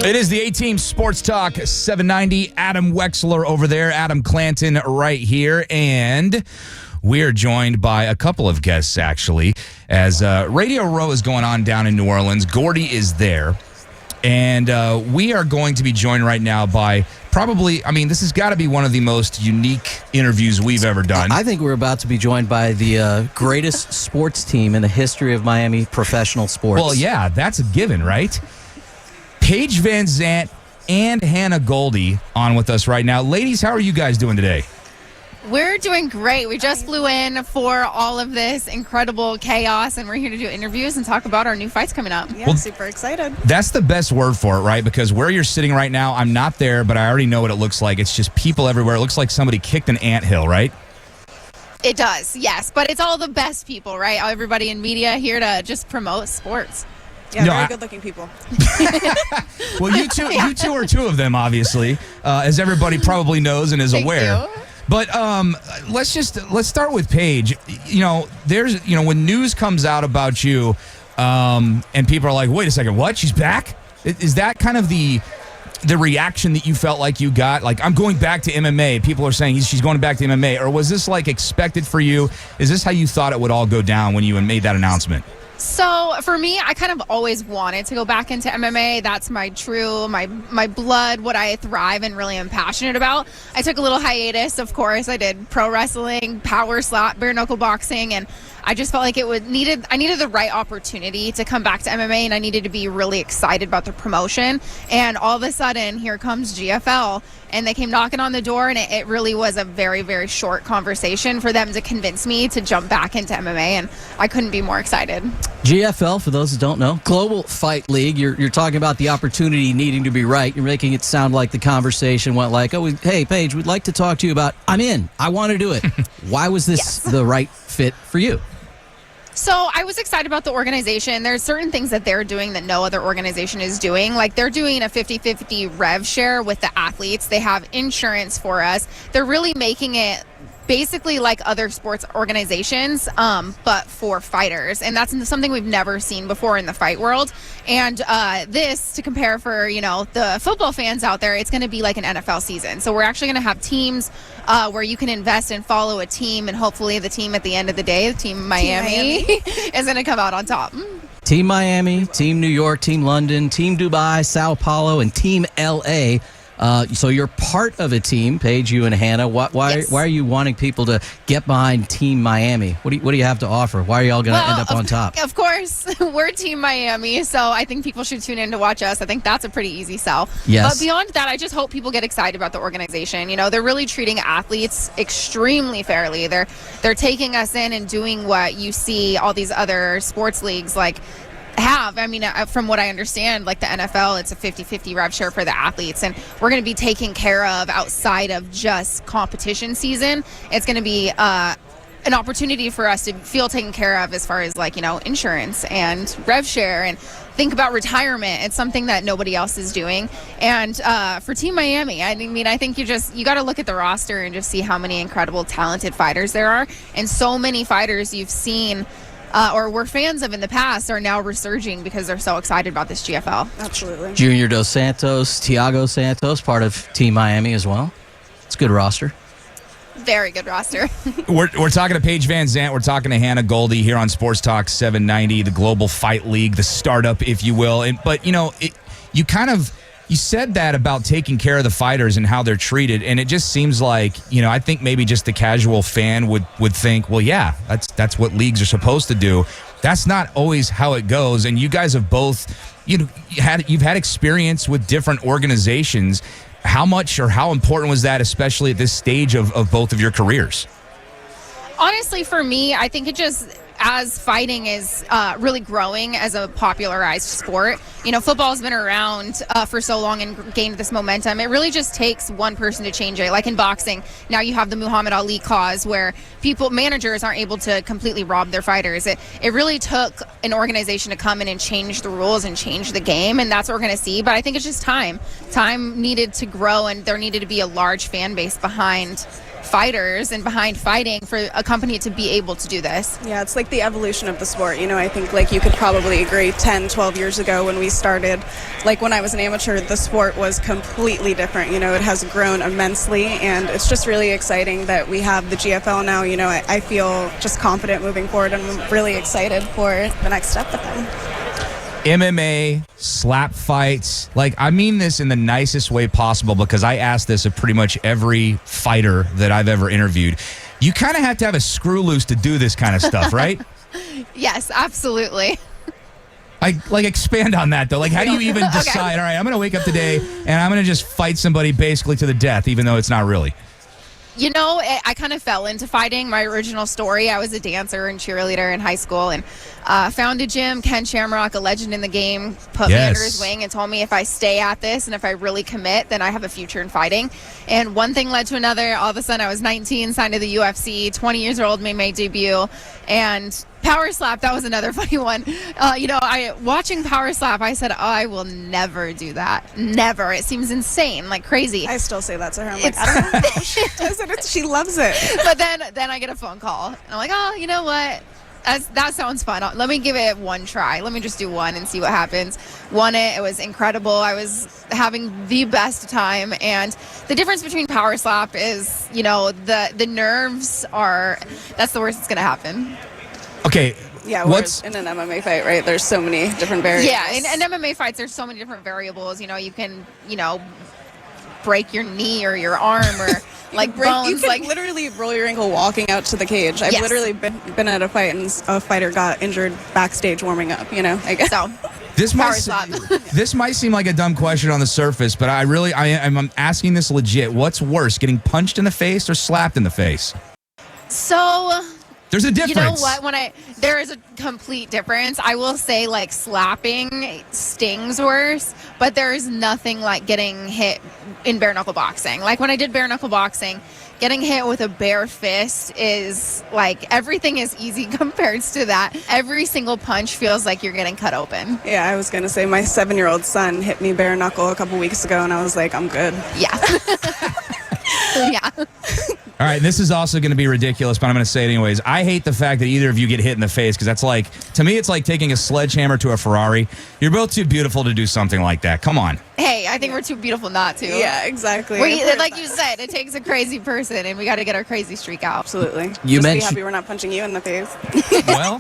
It is the A-Team Sports Talk 790. Adam Wexler over there, Adam Clanton right here, and we are joined by a couple of guests, actually, as Radio Row is going on down in New Orleans. Goldy is there, and we are going to be joined right now by probably, this has got to be one of the most unique interviews we've ever done. I think we're about to be joined by the greatest sports team in the history of Miami professional sports. Well, yeah, that's a given, right? Paige VanZant and Hannah Goldy on with us right now. Ladies, how are you guys doing today? We're doing great. We just flew in for all of this incredible chaos, and we're here to do interviews and talk about our new fights coming up. Yeah, super excited. That's the best word for it, right? Because where you're sitting right now, I'm not there, but I already know what it looks like. It's just people everywhere. It looks like somebody kicked an anthill, right? It does, yes. But it's all the best people, right? Everybody in media here to just promote sports. Yeah, very good-looking people. Well, you two are two of them, obviously, as everybody probably knows and is aware. You. But let's start with Paige. When news comes out about you, and people are like, "Wait a second, what? She's back?" Is that kind of the reaction that you felt like you got? Like, I'm going back to MMA. People are saying she's going back to MMA, or was this like expected for you? Is this how you thought it would all go down when you made that announcement? So for me, I kind of always wanted to go back into MMA. That's my blood, what I thrive and really am passionate about. I took a little hiatus, of course. I did pro wrestling, power slap, bare knuckle boxing, and I just felt like I needed the right opportunity to come back to MMA, and I needed to be really excited about the promotion. And all of a sudden, here comes GFL, and they came knocking on the door, and it really was a very, very short conversation for them to convince me to jump back into MMA, and I couldn't be more excited. GFL, for those who don't know, Global Fight League. You're talking about the opportunity needing to be right. You're making it sound like the conversation went like, hey, Paige, we'd like to talk to you about, I'm in. I want to do it. Why was this the right fit for you? So I was excited about the organization. There's certain things that they're doing that no other organization is doing. Like, they're doing a 50-50 rev share with the athletes. They have insurance for us. They're really making it basically like other sports organizations, but for fighters. And that's something we've never seen before in the fight world. And this, to compare for, the football fans out there, it's going to be like an NFL season. So we're actually going to have teams where you can invest and follow a team, and hopefully the team at the end of the day, Team Miami, is going to come out on top. Team Miami, Team New York, Team London, Team Dubai, Sao Paulo, and Team LA. So you're part of a team, Paige, you and Hannah. Why are you wanting people to get behind Team Miami? What do you have to offer? Why are y'all going to end up on top? Of course, we're Team Miami, so I think people should tune in to watch us. I think that's a pretty easy sell. Yes. But beyond that, I just hope people get excited about the organization. They're really treating athletes extremely fairly. They're taking us in and doing what you see all these other sports leagues have. From what I understand, like the NFL, it's a 50-50 rev share for the athletes, and we're going to be taken care of outside of just competition season. It's going to be an opportunity for us to feel taken care of as far as insurance and rev share and think about retirement. It's something that nobody else is doing. And for Team Miami, I think you got to look at the roster and just see how many incredible, talented fighters there are, and so many fighters you've seen or were fans of in the past are now resurging because they're so excited about this GFL. Absolutely. Junior Dos Santos, Thiago Santos, part of Team Miami as well. It's a good roster. Very good roster. We're talking to Paige VanZant. We're talking to Hannah Goldy here on Sports Talk 790, the Global Fight League, the startup, if you will. You said that about taking care of the fighters and how they're treated, and it just seems like, I think maybe just the casual fan would think, well, yeah, that's what leagues are supposed to do. That's not always how it goes, and you guys have both, you've had experience with different organizations. How much or how important was that, especially at this stage of both of your careers? Honestly, for me, I think as fighting is really growing as a popularized sport, football's been around for so long and gained this momentum. It really just takes one person to change it. Like in boxing, now you have the Muhammad Ali clause where managers aren't able to completely rob their fighters. It really took an organization to come in and change the rules and change the game, and that's what we're going to see. But I think it's just time. Time needed to grow, and there needed to be a large fan base behind fighters and behind fighting for a company to be able to do this. Yeah, it's like the evolution of the sport. I think like you could probably agree 10, 12 years ago when we started, like when I was an amateur, the sport was completely different. It has grown immensely, and it's just really exciting that we have the GFL now. I feel just confident moving forward, and I'm really excited for the next step with them. MMA, slap fights. Like, I mean this in the nicest way possible because I ask this of pretty much every fighter that I've ever interviewed. You kind of have to have a screw loose to do this kind of stuff, right? Yes, absolutely. Expand on that, though. Like, how do you even decide, all right, I'm going to wake up today and I'm going to just fight somebody basically to the death, even though it's not really? I kind of fell into fighting. My original story, I was a dancer and cheerleader in high school, and found a gym. Ken Shamrock, a legend in the game, put me under his wing and told me if I stay at this and if I really commit, then I have a future in fighting. And one thing led to another. All of a sudden, I was 19, signed to the UFC, 20 years old, made my debut, and Power Slap, that was another funny one. Watching Power Slap, I said, I will never do that. Never. It seems insane, like crazy. I still say that to her. I'm like, I don't know how she does it. She loves it. But then I get a phone call, and I'm like, oh, you know what? That sounds fun. Let me give it one try. Let me just do one and see what happens. Won it. It was incredible. I was having the best time. And the difference between Power Slap is, the nerves are, that's the worst that's going to happen. Okay. Yeah, what's in an MMA fight, right? There's so many different variables. Yeah, in MMA fights, there's so many different variables. You can, break your knee or your arm or bones. You can literally roll your ankle walking out to the cage. I've literally been at a fight and a fighter got injured backstage warming up, I guess. So, this might seem like a dumb question on the surface, but I'm asking this legit. What's worse, getting punched in the face or slapped in the face? So, there's a difference. You know what? There is a complete difference. I will say, slapping stings worse, but there is nothing like getting hit in bare knuckle boxing. Like when I did bare knuckle boxing, getting hit with a bare fist is everything is easy compared to that. Every single punch feels like you're getting cut open. Yeah, I was gonna say my 7-year-old son hit me bare knuckle a couple weeks ago, and I was like, I'm good. Yeah. Yeah. All right, this is also going to be ridiculous, but I'm going to say it anyways. I hate the fact that either of you get hit in the face because that's to me, it's like taking a sledgehammer to a Ferrari. You're both too beautiful to do something like that. Come on. Hey, I think we're too beautiful not to. Yeah, exactly. Like you said, it takes a crazy person, and we got to get our crazy streak out. Absolutely. You Just mentioned- be happy we're not punching you in the face. Well,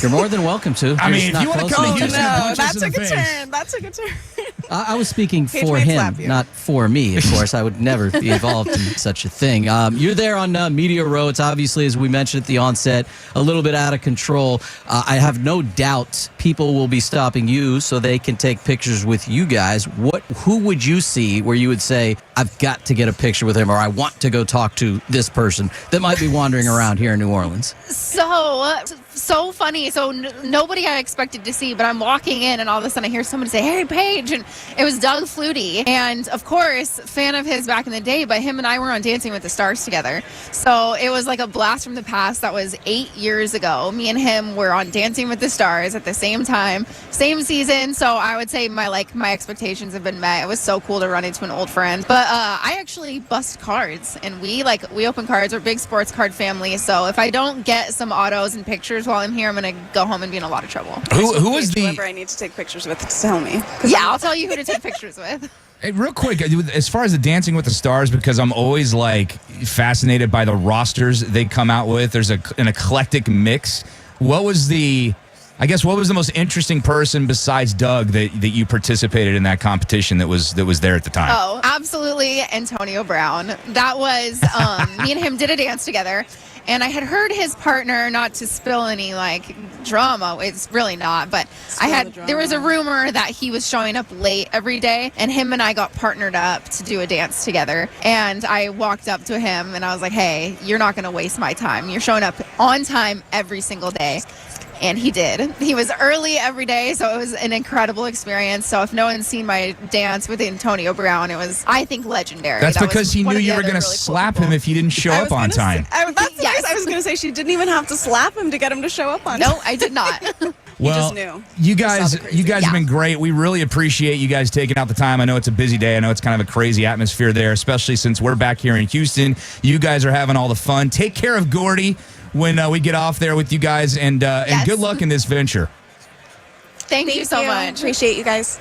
you're more than welcome to. I mean, if you want to come to Houston and punch us in the face. That took a turn. I was speaking Paige for may him, slap you. not for me, of course. I would never be involved in such a thing. You're there on Media Row. It's obviously, as we mentioned at the onset, a little bit out of control. I have no doubt people will be stopping you so they can take pictures with you guys. Who would you see where you would say, I've got to get a picture with him, or I want to go talk to this person that might be wandering around here in New Orleans? So funny. So nobody I expected to see, but I'm walking in and all of a sudden I hear somebody say, hey, Paige. And it was Doug Flutie. And of course, fan of his back in the day, but him and I were on Dancing with the Stars together. So it was like a blast from the past. That was 8 years ago. Me and him were on Dancing with the Stars at the same time, same season. So I would say my expectations have been met. It was so cool to run into an old friend. But I actually bust cards, and we open cards. We're a big sports card family. So if I don't get some autos and pictures while I'm here, I'm going to go home and be in a lot of trouble. Who was Whoever I need to take pictures with, tell me. Yeah, I'll tell you who to take pictures with. Hey, real quick, as far as the Dancing with the Stars, because I'm always fascinated by the rosters they come out with. There's an eclectic mix. What was the most interesting person besides Doug that you participated in that competition that was there at the time? Oh, absolutely, Antonio Brown. That was me and him did a dance together. And I had heard his partner, not to spill any drama, it's really not, but there was a rumor that he was showing up late every day, and him and I got partnered up to do a dance together. And I walked up to him and I was like, hey, you're not going to waste my time. You're showing up on time every single day. And he did. He was early every day, so it was an incredible experience. So if no one's seen my dance with Antonio Brown, it was, I think, legendary. That's because he knew you were going to slap him if he didn't show up on time. I was going to say she didn't even have to slap him to get him to show up on time. No, I did not. Well, just knew. you He saw guys, the crazy. you guys have Yeah. been great. We really appreciate you guys taking out the time. I know it's a busy day. I know it's kind of a crazy atmosphere there, especially since we're back here in Houston. You guys are having all the fun. Take care of Gordy when we get off there with you guys, and Yes. good luck in this venture. Thank you so much. Appreciate you guys.